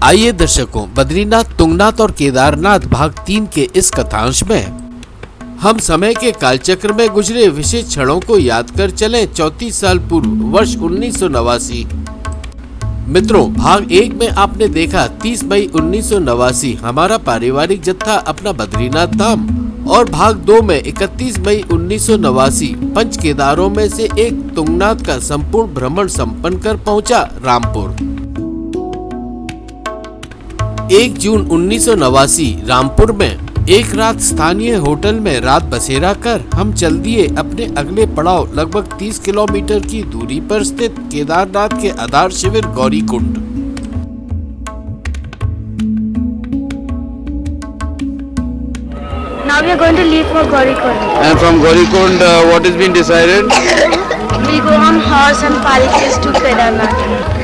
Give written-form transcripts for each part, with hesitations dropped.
आइए दर्शकों, बद्रीनाथ, तुंगनाथ और केदारनाथ भाग 3 के इस कथांश में हम समय के कालचक्र में गुजरे विशेष क्षणों को याद कर चलें 34 साल पूर्व वर्ष 1989। मित्रों, भाग 1 में आपने देखा 30 मई 1989 हमारा पारिवारिक जत्था अपना बद्रीनाथ धाम और भाग 2 में 31 मई 1989 पंच केदारों में से एक तुंगनाथ का संपूर्ण भ्रमण संपन्न कर पहुंचा रामपुर। 1 जून 1989 रामपुर में एक रात स्थानीय होटल में रात बसेरा कर हम चल दिए अपने अगले पड़ाव लगभग 30 किलोमीटर की दूरी पर स्थित केदारनाथ के आधार शिविर Gaurikund. Now we are going to leave for Gaurikund. And from Gaurikund, what has been decided? We go on horse and palkis to Kedarnath.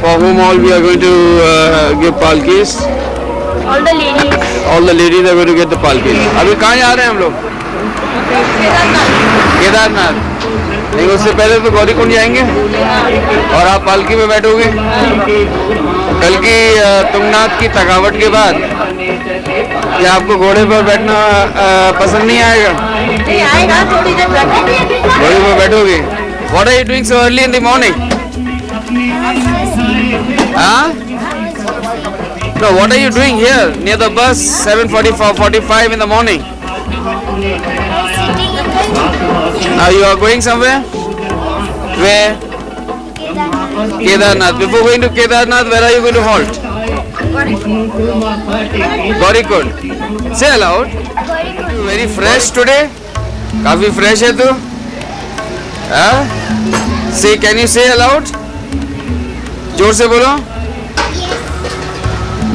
For whom all we are going to give palkis? All the ladies. All the ladies are going to get the palkis. अभी कहाँ जा रहे हैं हम लोग? केदारनाथ। नहीं, उससे पहले तो गौरीकुंड जाएंगे और आप पालकी में बैठोगे। कल की तुंगनाथ की थकावट के बाद क्या आपको घोड़े पर बैठना पसंद नहीं आएगा? नहीं आएगा, थोड़ी देर बैठेंगे। घोड़े पर बैठोगे। What are you doing so early in the morning? No, what are you doing here near the bus 7:45 in the morning? Now you are going somewhere? Where? Kedarnath. Before going to Kedarnath, where are you going to halt? Gaurikund. Say aloud. Very fresh today. काफी fresh है तू? Say, can you say aloud? जोर से बोलो.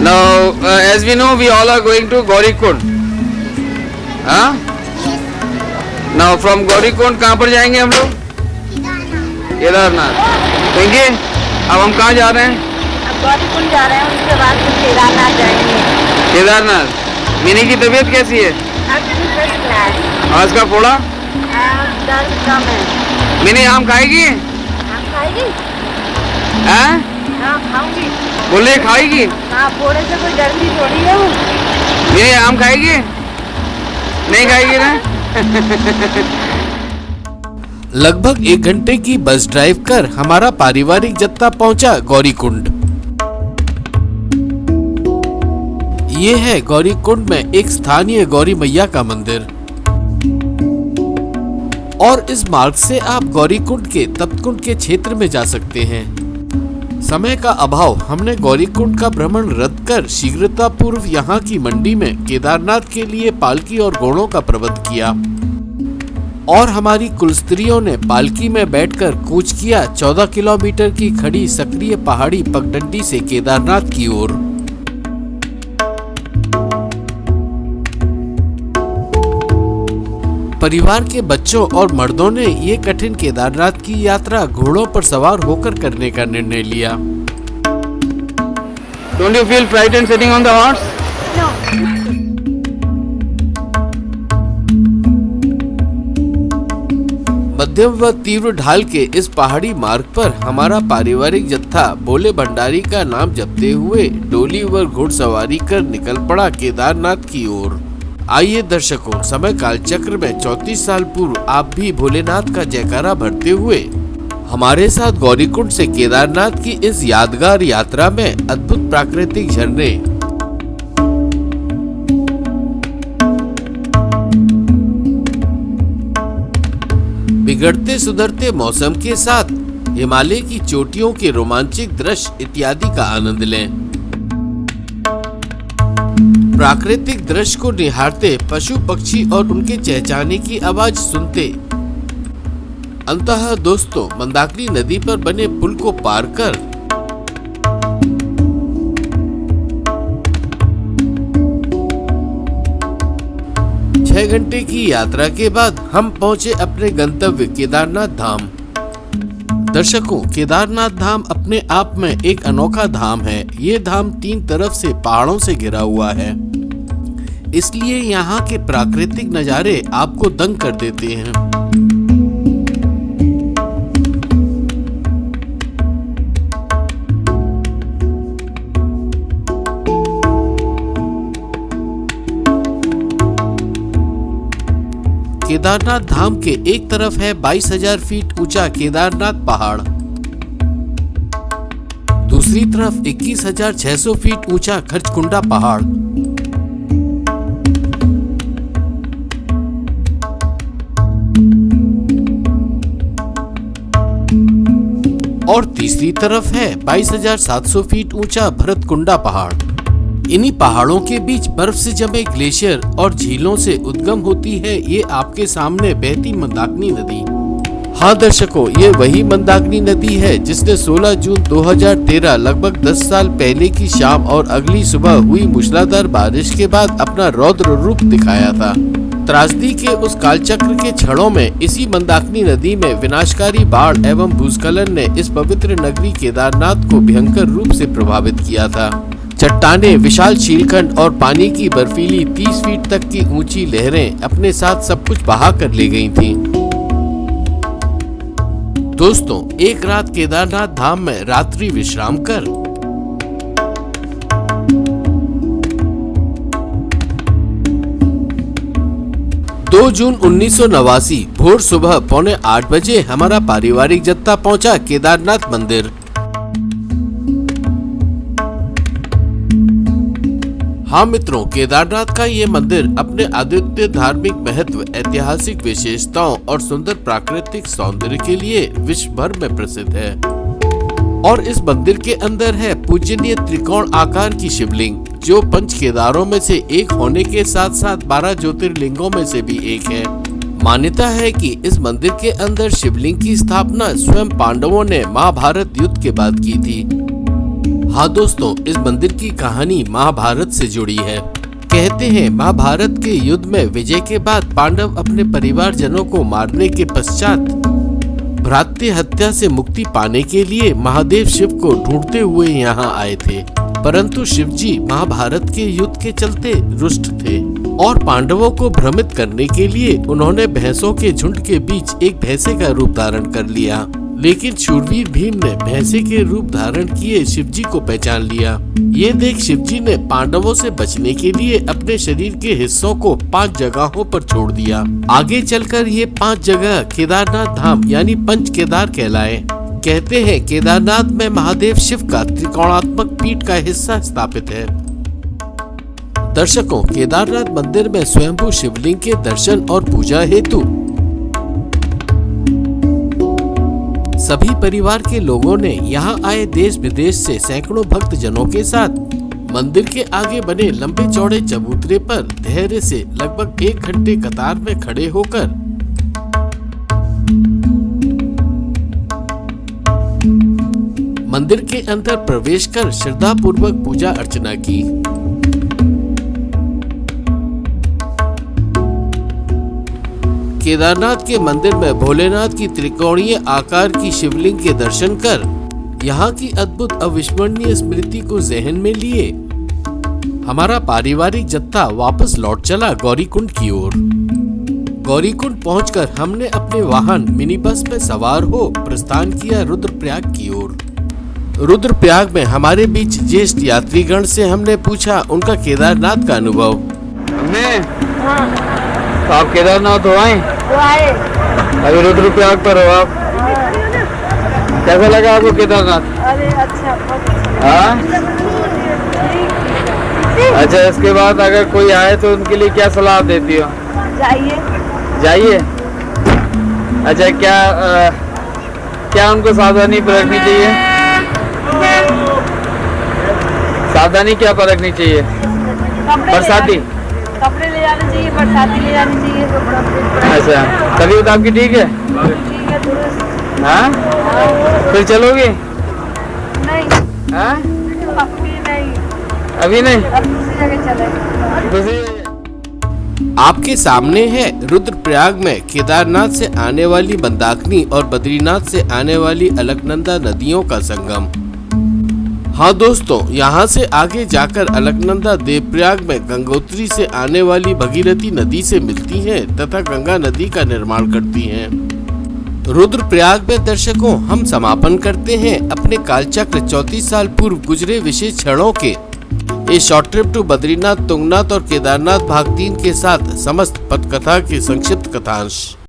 Now, as we know, we all are going to Gaurikund. Now, from Gaurikund कहाँ पर जाएंगे हम लोग? केदारनाथ। देंगे? अब हम कहाँ जा रहे हैं? अब गौरीकुंड जा रहे हैं, उसके बाद फिर केदारनाथ जाएंगे। केदारनाथ। मिनी की तबीयत कैसी है? आज का फोड़ा? दर्द कम है। मिनी आम खाएगी? आप खाएगी? हाँ, खाऊंगी। बोले खाएगी? हाँ, फोड़े से कोई डरती थोड़ी है वो। मिनी आम खाएगी? नहीं खाएगी ना? लगभग 1 घंटे की बस ड्राइव कर हमारा पारिवारिक जत्था पहुंचा गौरीकुंड। ये है गौरीकुंड में एक स्थानीय गौरी मैया का मंदिर और इस मार्ग से आप गौरीकुंड के तप्तकुंड के क्षेत्र में जा सकते हैं। समय का अभाव, हमने गौरीकुंड का भ्रमण रद्द कर शीघ्रता पूर्व यहाँ की मंडी में केदारनाथ के लिए पालकी और घोड़ों का प्रबंध किया और हमारी कुलस्त्रियों ने पालकी में बैठकर कूच किया 14 किलोमीटर की खड़ी सक्रिय पहाड़ी पगडंडी से केदारनाथ की ओर। परिवार के बच्चों और मर्दों ने ये कठिन केदारनाथ की यात्रा घोड़ों पर सवार होकर करने का निर्णय लिया। Don't you feel frightened sitting on the horse? No. मध्यम व तीव्र ढाल के इस पहाड़ी मार्ग पर हमारा पारिवारिक जत्था भोले भंडारी का नाम जपते हुए डोली व घुड़सवारी कर निकल पड़ा केदारनाथ की ओर। आइए दर्शकों, समय काल चक्र में 34 साल पूर्व आप भी भोलेनाथ का जयकारा भरते हुए हमारे साथ गौरीकुंड से केदारनाथ की इस यादगार यात्रा में अद्भुत प्राकृतिक झरने, बिगड़ते सुधरते मौसम के साथ हिमालय की चोटियों के रोमांचक दृश्य इत्यादि का आनंद लें। प्राकृतिक दृश्य को निहारते पशु पक्षी और उनके चहचहाने की आवाज सुनते अंततः दोस्तों मंदाकिनी नदी पर बने पुल को पार कर छह घंटे की यात्रा के बाद हम पहुंचे अपने गंतव्य केदारनाथ धाम। दर्शकों, केदारनाथ धाम अपने आप में एक अनोखा धाम है। ये धाम 3 तरफ से पहाड़ों से घिरा हुआ है, इसलिए यहाँ के प्राकृतिक नज़ारे आपको दंग कर देते हैं। केदारनाथ धाम के एक तरफ है 22,000 फीट ऊंचा केदारनाथ पहाड़, दूसरी तरफ 21,600 फीट ऊंचा खरचकुंडा पहाड़ और तीसरी तरफ है 22,700 फीट ऊंचा भरतकुंडा पहाड़। इन्हीं पहाड़ों के बीच बर्फ से जमे ग्लेशियर और झीलों से उद्गम होती है ये आपके सामने बहती मंदाकिनी नदी। हाँ दर्शकों, ये वही मंदाकिनी नदी है जिसने 16 जून 2013 लगभग 10 साल पहले की शाम और अगली सुबह हुई मूसलाधार बारिश के बाद अपना रौद्र रूप दिखाया था। त्रासदी के उस कालचक्र के क्षणों में इसी मंदाकिनी नदी में विनाशकारी बाढ़ एवं भूस्खलन ने इस पवित्र नगरी केदारनाथ को भयंकर रूप से प्रभावित किया था। चट्टानें, विशाल शीलखंड और पानी की बर्फीली 30 फीट तक की ऊंची लहरें अपने साथ सब कुछ बहा कर ले गई थीं। दोस्तों, एक रात केदारनाथ धाम में रात्रि विश्राम कर 2 जून 1989 भोर सुबह 7:45 बजे हमारा पारिवारिक जत्था पहुंचा केदारनाथ मंदिर। हाँ मित्रों, केदारनाथ का ये मंदिर अपने अद्वितीय धार्मिक महत्व, ऐतिहासिक विशेषताओं और सुंदर प्राकृतिक सौंदर्य के लिए विश्व भर में प्रसिद्ध है। और इस मंदिर के अंदर है पूजनीय त्रिकोण आकार की शिवलिंग, जो पंच केदारों में से एक होने के साथ साथ 12 ज्योतिर्लिंगों में से भी एक है। मान्यता है कि इस मंदिर के अंदर शिवलिंग की स्थापना स्वयं पांडवों ने महाभारत युद्ध के बाद की थी। हाँ दोस्तों, इस मंदिर की कहानी महाभारत से जुड़ी है। कहते हैं महाभारत के युद्ध में विजय के बाद पांडव अपने परिवारजनों को मारने के पश्चात भ्रातृ हत्या से मुक्ति पाने के लिए महादेव शिव को ढूंढते हुए यहाँ आए थे, परंतु शिवजी महाभारत के युद्ध के चलते रुष्ट थे और पांडवों को भ्रमित करने के लिए उन्होंने भैंसों के झुंड के बीच एक भैंसे का रूप धारण कर लिया। लेकिन शूरवीर भीम ने भैंसे के रूप धारण किए शिवजी को पहचान लिया। ये देख शिवजी ने पांडवों से बचने के लिए अपने शरीर के हिस्सों को 5 जगहों पर छोड़ दिया। आगे चलकर ये 5 जगह केदारनाथ धाम यानी पंच केदार कहलाए। कहते हैं केदारनाथ में महादेव शिव का त्रिकोणात्मक पीठ का हिस्सा स्थापित है। दर्शकों, केदारनाथ मंदिर में स्वयंभू शिवलिंग के दर्शन और पूजा हेतु सभी परिवार के लोगों ने यहाँ आए देश विदेश से सैकड़ों भक्त जनों के साथ मंदिर के आगे बने लंबे चौड़े चबूतरे पर धैर्य से लगभग 1 घंटे कतार में खड़े होकर मंदिर के अंदर प्रवेश कर श्रद्धा पूर्वक पूजा अर्चना की। केदारनाथ के मंदिर में भोलेनाथ की त्रिकोणीय आकार की शिवलिंग के दर्शन कर यहाँ की अद्भुत अविस्मरणीय स्मृति को जहन में लिए हमारा पारिवारिक जत्था वापस लौट चला गौरीकुंड की ओर। गौरीकुंड पहुंचकर हमने अपने वाहन मिनी बस में सवार हो प्रस्थान किया रुद्रप्रयाग की ओर। रुद्रप्रयाग में हमारे बीच ज्येष्ठ यात्रीगण से हमने पूछा उनका केदारनाथ का अनुभव। तो आप केदारनाथ हो आए? अभी रुद्रप्रयाग पर हो आप? कैसा लगा आपको केदारनाथ? अरे अच्छा, हाँ? अच्छा, इसके बाद अगर कोई आए तो उनके लिए क्या सलाह देती हो? जाइए। अच्छा, क्या उनको सावधानी बरतनी चाहिए? सावधानी क्या बरतनी चाहिए? बरसाती कपड़े ले जाने चाहिए, बरसाती ले जानी चाहिए। अच्छा, तबीयत आपकी ठीक है? ठीक है, दुरुस्त। हाँ? फिर चलोगे? नहीं। हाँ? अभी नहीं। अब दूसरी जगह चलेंगे। आपके सामने है रुद्रप्रयाग में केदारनाथ से आने वाली मंदाकिनी और बद्रीनाथ से आने वाली अलकनंदा नदियों का संगम। हाँ दोस्तों, यहाँ से आगे जाकर अलकनंदा देवप्रयाग में गंगोत्री से आने वाली भगीरथी नदी से मिलती हैं तथा गंगा नदी का निर्माण करती हैं। रुद्रप्रयाग में दर्शकों हम समापन करते हैं अपने कालचक्र 34 साल पूर्व गुजरे विशेष क्षणों के, a short trip to Badrinath, Tungnath और केदारनाथ भाग 3 के साथ समस्त पथ कथा की संक्षिप्त कथांश।